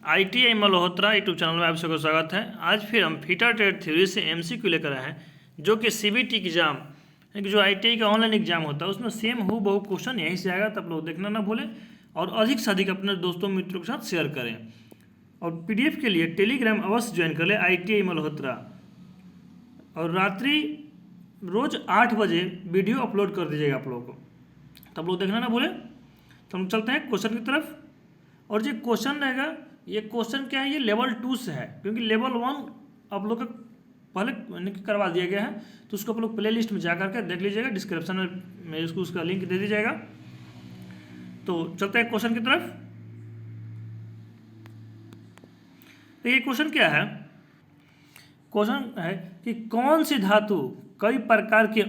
ITI Malhotra YouTube channel में आप सबका स्वागत है। आज फिर हम फीटा टेट थ्योरी से MCQ लेकर आए हैं, जो कि CBT एग्जाम जो ITI का ऑनलाइन एग्जाम होता है उसमें सेम हो बहु क्वेश्चन यहीं से आएगा। तब लोग देखना ना भूलें और अधिक से अधिक अपने दोस्तों मित्रों के साथ शेयर करें। और PDF के लिए टेलीग्राम अवश्य ज्वाइन कर ले ITI मल्होत्रा। और रात्रि रोज 8 बजे वीडियो अपलोड कर दीजिएगा आप लोगों को, तब लोग देखना ना भूलें। तो हम चलते हैं क्वेश्चन की तरफ। और जो क्वेश्चन रहेगा, ये क्वेश्चन क्या है, ये लेवल 2 से है, क्योंकि लेवल 1 आप लोग का पहले करवा दिया गया है। तो उसको आप लोग प्ले लिस्ट में जा करके देख लीजिएगा, डिस्क्रिप्शन में इसको उसका लिंक दे दीजिएगा। तो चलते हैं क्वेश्चन की तरफ। तो ये क्वेश्चन क्या है, क्वेश्चन है कि कौन सी धातु कई प्रकार के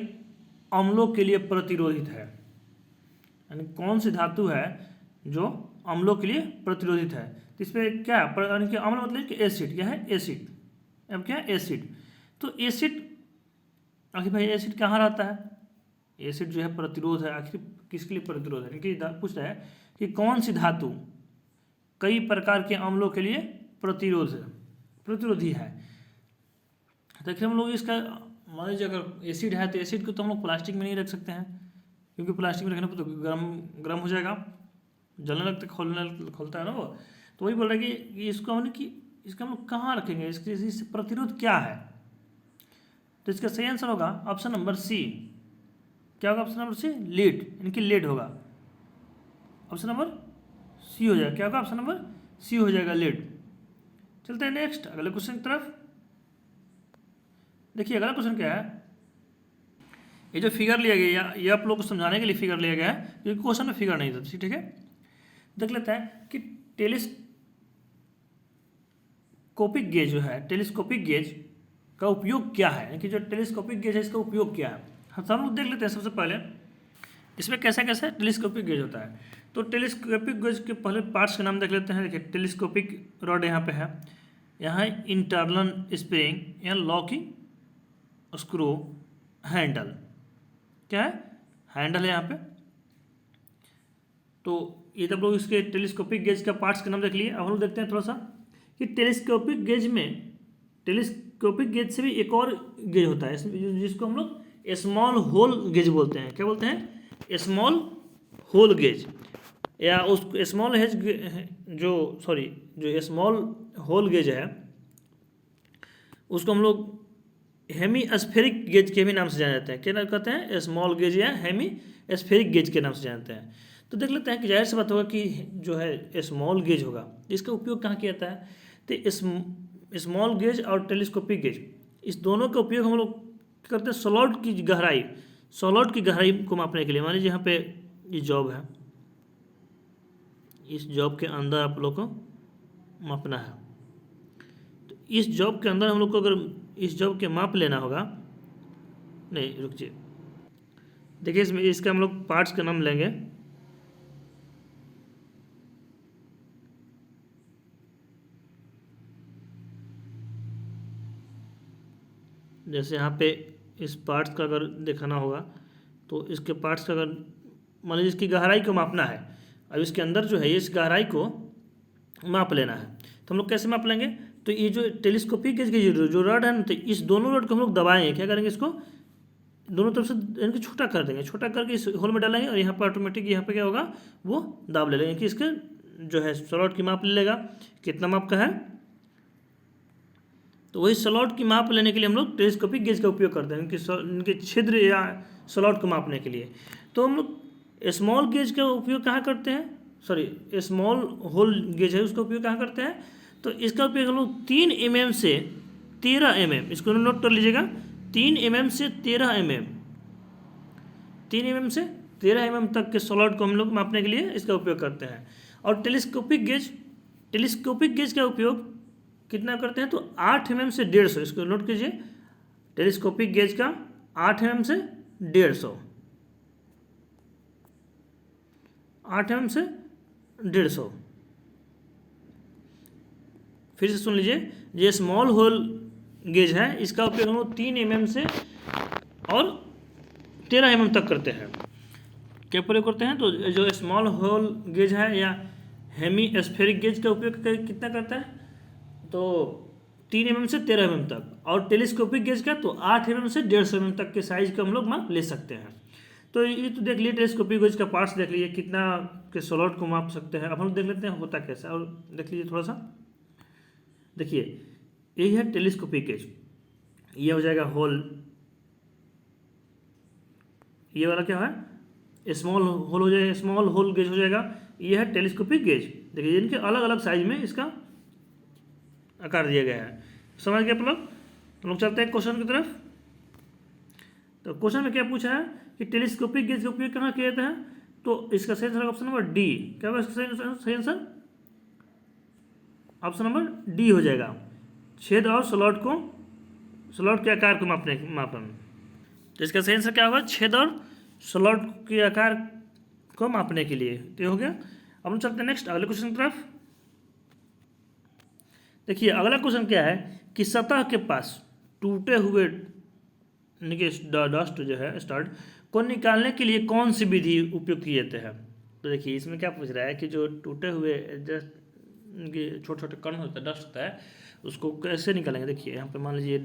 अम्लों के लिए प्रतिरोधित है। यानी कौन सी धातु है जो अम्लों के लिए प्रतिरोधित है। तो इस पर क्या है, यानी कि अम्ल मतलब कि एसिड। क्या है, एसिड। अब क्या है, एसिड। तो एसिड, आखिर भाई एसिड कहाँ रहता है। एसिड जो है प्रतिरोध है, आखिर किसके लिए प्रतिरोध है, क्योंकि पूछ रहा है कि कौन सी धातु कई प्रकार के अम्लों के लिए प्रतिरोधी है। देखिए हम लोग इसका मान लीजिए अगर एसिड है तो एसिड को तो हम लोग प्लास्टिक में नहीं रख सकते हैं, क्योंकि प्लास्टिक में रखने पर तो गर्म हो जाएगा, जलने लगता खोलता है ना वो। तो वही बोल रहे हैं कि इसको हमने कि इसका हम लोग कहाँ रखेंगे, इससे प्रतिरोध क्या है। तो इसका सही आंसर होगा ऑप्शन नंबर सी। क्या होगा ऑप्शन नंबर सी, लीड, यानी कि लेड होगा। ऑप्शन नंबर सी हो जाएगा। क्या होगा, ऑप्शन नंबर सी हो जाएगा, लीड। चलते हैं नेक्स्ट अगले क्वेश्चन की तरफ। देखिए अगला क्वेश्चन क्या है, ये जो फिगर लिया गया ये आप लोग को समझाने के लिए फिगर लिया गया है, क्योंकि क्वेश्चन में फिगर नहीं था। ठीक है, देख लेते हैं कि टेलीस्कोपिक गेज जो है, टेलीस्कोपिक गेज का उपयोग क्या है, कि जो टेलीस्कोपिक गेज है इसका उपयोग क्या है। हम लोग देख लेते हैं सबसे पहले इसमें कैसा कैसा टेलीस्कोपिक गेज होता है। तो टेलीस्कोपिक गेज के पहले पार्ट्स के नाम देख लेते हैं। देखिए टेलीस्कोपिक रॉड यहाँ पे है, यहाँ इंटरनल स्प्रिंग, यहाँ लॉकिंग स्क्रू, हैंडल। क्या है, हैंडल है यहाँ पे। तो ये तब लोग इसके टेलीस्कोपिक गेज का पार्ट्स का नाम देख लिए। अब हम लोग देखते हैं थोड़ा सा कि टेलीस्कोपिक गेज से भी एक और गेज होता है जिसको हम लोग स्मॉल होल गेज बोलते हैं। क्या बोलते हैं, स्मॉल होल गेज, या उस स्मॉल हेज जो स्मॉल होल गेज है उसको हम लोग हेमीस्फेरिक गेज के भी नाम से जाने जाते हैं। क्या नाम कहते हैं, स्मॉल गेज या हेमीस्फेरिक गेज के नाम से जानते हैं। तो देख लेते हैं कि जाहिर सी बात होगा कि जो है स्मॉल गेज होगा, इसका उपयोग कहाँ किया जाता है। तो स्मॉल गेज और टेलीस्कोपिक गेज, इस दोनों का उपयोग हम लोग करते हैं सॉलिड की गहराई को मापने के लिए। मान लीजिए यहाँ पे ये जॉब है, इस जॉब के अंदर आप लोग को मापना है। तो इस जॉब के अंदर हम लोग को अगर इस जॉब के माप लेना होगा, नहीं रुकिए, देखिए इसमें इसका हम लोग पार्ट्स का नाम लेंगे। जैसे यहाँ पे इस पार्ट्स का अगर दिखाना होगा तो इसके पार्ट्स का अगर मान लीजिए इसकी गहराई को मापना है, अब इसके अंदर जो है इस गहराई को माप लेना है। तो हम लोग कैसे माप लेंगे, तो ये जो टेलीस्कोपिक गेज की जो रॉड है ना, तो इस दोनों रॉड को हम लोग दबाएंगे। क्या करेंगे, इसको दोनों तरफ से इनको छोटा कर देंगे, छोटा करके इस होल में डालेंगे और यहाँ पर ऑटोमेटिक यहाँ पे क्या होगा, वो दाब ले लेंगे कि इसके जो है स्लॉट की माप ले लेगा, कितना माप का है। तो वही स्लॉट की माप लेने के लिए हम लोग टेलीस्कोपिक गेज का उपयोग करते हैं, इनके छिद्र या स्लॉट को मापने के लिए। तो हम लोग स्मॉल गेज का उपयोग कहाँ करते हैं, स्मॉल होल गेज है उसका उपयोग कहाँ करते हैं। तो इसका उपयोग हम लोग 3 mm से 13 mm, इसको नोट कर लीजिएगा, 3 mm से 13 mm, 3 mm से 13 mm तक के सॉलिड को हम लोग मापने के लिए इसका उपयोग करते हैं। और टेलीस्कोपिक गेज का उपयोग कितना करते हैं, तो 8 mm से 150, इसको नोट कीजिए, टेलीस्कोपिक गेज का 8 mm से 150, 8 mm से 150। फिर से सुन लीजिए, ये स्मॉल होल गेज है इसका उपयोग हम लोग 3 mm से और 13 mm तक करते हैं। क्या प्रयोग करते हैं, तो जो स्मॉल होल गेज है या हेमीस्फेरिक गेज का उपयोग कितना करता है, तो 3 mm से 13 mm तक, और टेलीस्कोपिक गेज का तो 8 mm से 150 mm तक के साइज का हम लोग माप ले सकते हैं। तो ये तो देख लिए टेलीस्कोपिक गेज का पार्ट्स देख लिए, कितना के स्लॉट को माप सकते हैं। अब हम लोग देख लेते हैं होता कैसा, और देख लीजिए थोड़ा सा। देखिए यही है टेलीस्कोपिक गेज, ये हो जाएगा होल, ये वाला क्या है स्मॉल होल हो जाएगा, स्मॉल होल गेज हो जाएगा। ये है टेलीस्कोपिक गेज। देखिए इनके अलग अलग साइज में इसका आकार दिया गया है। समझ गए आप लोग? तो लोग चलते हैं क्वेश्चन की तरफ। तो क्वेश्चन में क्या पूछा है कि टेलीस्कोपिक गेज का उपयोग कहाँ किया जाता है, तो इसका सही आंसर ऑप्शन नंबर डी। क्या होगा इसका सही आंसर? ऑप्शन नंबर डी हो जाएगा, छेद और स्लॉट के आकार को मापन। तो इसका सही आंसर क्या होगा? छेद और स्लॉट के आकार को मापने के लिए। तो ये हो गया। अब हम चलते हैं नेक्स्ट अगले क्वेश्चन की तरफ। देखिए अगला क्वेश्चन क्या है कि सतह के पास टूटे हुए डस्ट जो है स्टड को निकालने के लिए कौन सी विधि उपयोग की जाती है। तो देखिए इसमें क्या पूछ रहा है कि जो टूटे हुए छोटे छोटे कण होता है, डस्ट होता है, उसको कैसे निकालेंगे। देखिए यहाँ पे मान लीजिए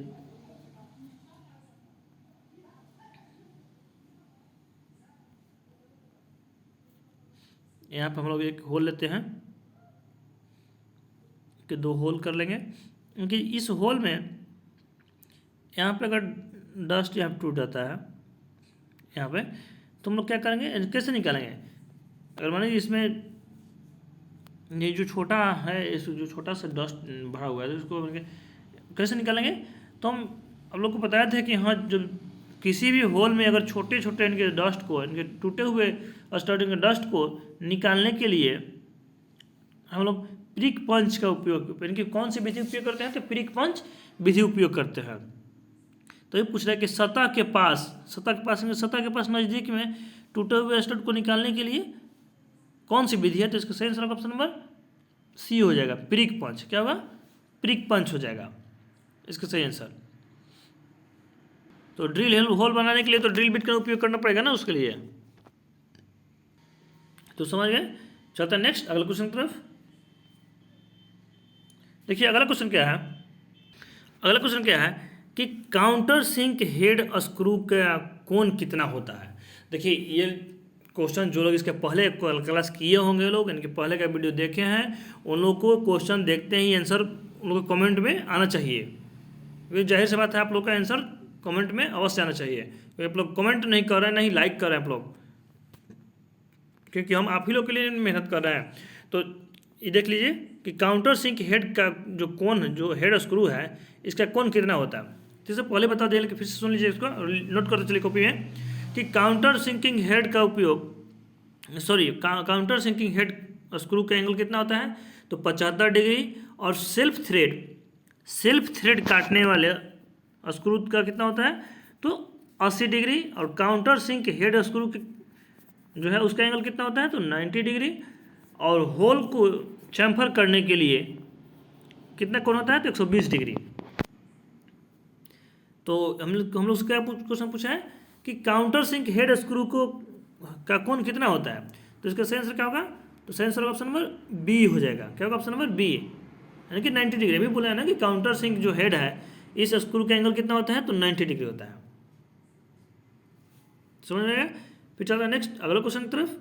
यहाँ पे हम लोग एक होल लेते हैं कि 2 होल कर लेंगे, क्योंकि इस होल में यहाँ पे अगर डस्ट यहाँ पे टूट जाता है यहाँ पे, तो हम लोग क्या करेंगे, कैसे निकालेंगे। अगर मान लीजिए इसमें ये जो छोटा है, इस जो छोटा सा डस्ट भरा हुआ है, तो इसको कैसे निकालेंगे। तो हम लोग को बताया था कि हाँ जब किसी भी होल में अगर छोटे छोटे इनके डस्ट को, इनके टूटे हुए स्टर्डिंग के डस्ट को निकालने के लिए हम लोग प्रिक पंच का उपयोग, इनकी कौन सी विधि उपयोग करते हैं, तो प्रिक पंच विधि उपयोग करते हैं। तो ये पूछ रहा है कि सतह के पास नज़दीक में टूटे हुए स्टड को निकालने के लिए कौन सी विधि है। तो इसका सही आंसर ऑप्शन नंबर सी हो जाएगा, प्रिक पंच। क्या होगा? प्रिक पंच हो जाएगा इसका सही आंसर। तो ड्रिल होल बनाने के लिए तो ड्रिल बिट का उपयोग करना पड़ेगा ना उसके लिए। तो समझ गए। चलता है नेक्स्ट अगला क्वेश्चन की तरफ। देखिए अगला क्वेश्चन क्या है कि काउंटर सिंक हेड स्क्रू का कोण कितना होता है। देखिए ये क्वेश्चन जो लोग इसके पहले क्लास किए होंगे, लोग इनके पहले का वीडियो देखे हैं, उन लोग को क्वेश्चन देखते ही आंसर उन लोग को कमेंट में आना चाहिए। क्योंकि जाहिर सी बात है आप लोग का आंसर कमेंट में अवश्य आना चाहिए। क्योंकि आप लोग कमेंट नहीं कर रहे हैं, नहीं लाइक कर रहे हैं आप लोग, क्योंकि हम आप ही लोग के लिए मेहनत कर रहे हैं। तो ये देख लीजिए कि काउंटर सिंक हेड का जो कोण, जो हेड स्क्रू है, इसका कोण कितना होता है। तो इसे पहले बता दें, लेकिन फिर से सुन लीजिए, इसको नोट करते चलिए कॉपी में कि काउंटर सिंकिंग हेड का उपयोग, काउंटर सिंकिंग हेड स्क्रू का एंगल कितना होता है, तो 75 डिग्री। और सेल्फ थ्रेड काटने वाले स्क्रू का कितना होता है, तो 80 डिग्री। और काउंटर सिंक हेड स्क्रू जो है उसका एंगल कितना होता है, तो 90 डिग्री। और होल को चैम्फर करने के लिए कितना कोण होता है, तो 120 डिग्री। तो हम लोग से क्या क्वेश्चन पूछा है कि काउंटर सिंक हेड स्क्रू का कोण कितना होता है। तो इसका सही आंसर क्या होगा, तो सही आंसर ऑप्शन नंबर बी हो जाएगा। क्या होगा? ऑप्शन नंबर बी, यानी कि 90 डिग्री। अभी बोला है ना कि काउंटर सिंक जो हेड है, इस स्क्रू का एंगल कितना होता है, तो 90 डिग्री होता है। समझ में आएगा। फिर चलता है नेक्स्ट अगला क्वेश्चन की तरफ।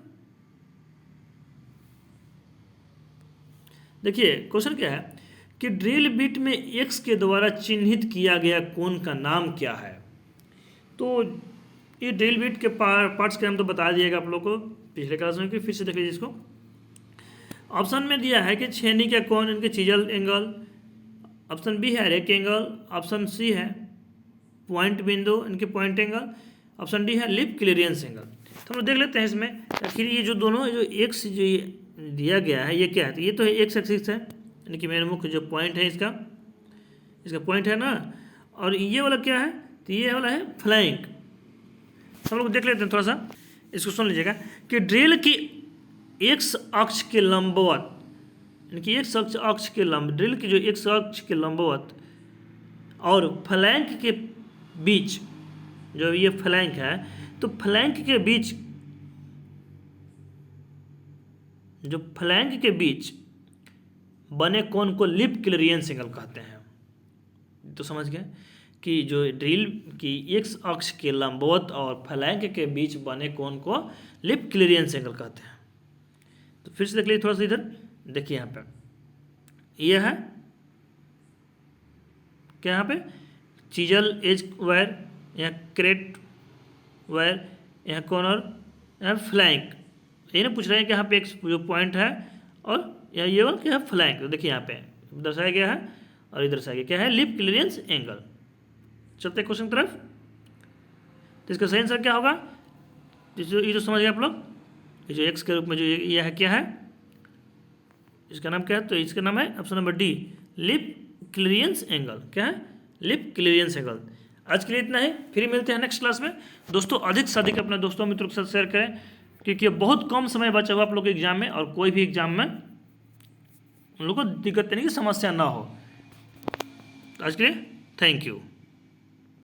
देखिए क्वेश्चन क्या है कि ड्रिल बिट में एक्स के द्वारा चिन्हित किया गया कोण का नाम क्या है। तो ये ड्रिल बिट के पार्ट्स के नाम तो बता दिएगा आप लोग को पिछले क्लास में, फिर से देख लीजिए इसको। ऑप्शन में दिया है कि छेनी का कोण, इनके चीजल एंगल। ऑप्शन बी है रेक एंगल। ऑप्शन सी है पॉइंट बिंदु, इनके पॉइंट एंगल। ऑप्शन डी है लिप क्लियरेंस एंगल। तो हम लोग देख लेते हैं इसमें आखिर ये जो दोनों जो एक्स जो दिया गया है, ये क्या है। तो ये तो एक्स एक्सिस है, यानी कि मेरा मुख्य जो पॉइंट है इसका पॉइंट है ना। और ये वाला क्या है, तो ये वाला है फ्लैंक। हम लोग देख लेते हैं थोड़ा सा, इसको सुन लीजिएगा कि ड्रिल की एक्स अक्ष के लंबवत, यानी कि एक्स अक्ष के ड्रिल की जो एक्स अक्ष के लंबवत और फ्लैंक के बीच, जो ये फ्लैंक है, तो फ्लैंक के बीच जो फ्लैंक के बीच बने कोण को लिप क्लियरेंस एंगल कहते हैं। तो समझ गए कि जो ड्रिल की एक्स अक्ष के लंबवत और फ्लैंक के बीच बने कोण को लिप क्लियरेंस एंगल कहते हैं। तो फिर से देख लीजिए थोड़ा सा इधर, देखिए यहाँ पे यह है क्या, यहाँ पे चीजल एज वायर, यहाँ क्रेट वायर, यहाँ कॉर्नर, यहाँ फ्लैंक। ये ना पूछ रहे हैं कि यहाँ पे एक जो पॉइंट है और यहाँ ये वाला क्या है फ्लैंक। तो देखिए यहाँ पे दर्शाया गया है और इधर दर्शाया गया क्या है लिप क्लियरेंस एंगल। चलते क्वेश्चन की तरफ। तो इसका सही आंसर क्या होगा, ये जो समझ गए आप लोग, ये जो एक्स के रूप में जो यह है क्या है, इसका नाम क्या है, तो इसका नाम है option number D lip clearance angle. क्या है, लिप क्लियरेंस एंगल। आज के लिए इतना ही, फिर मिलते हैं नेक्स्ट क्लास में। दोस्तों अधिक से अधिक अपने दोस्तों मित्रों के साथ शेयर करें, क्योंकि बहुत कम समय बचा हुआ आप लोग के एग्जाम में, और कोई भी एग्जाम में उन लोगों को दिक्कत यानी कि समस्या ना हो। आज के लिए थैंक यू।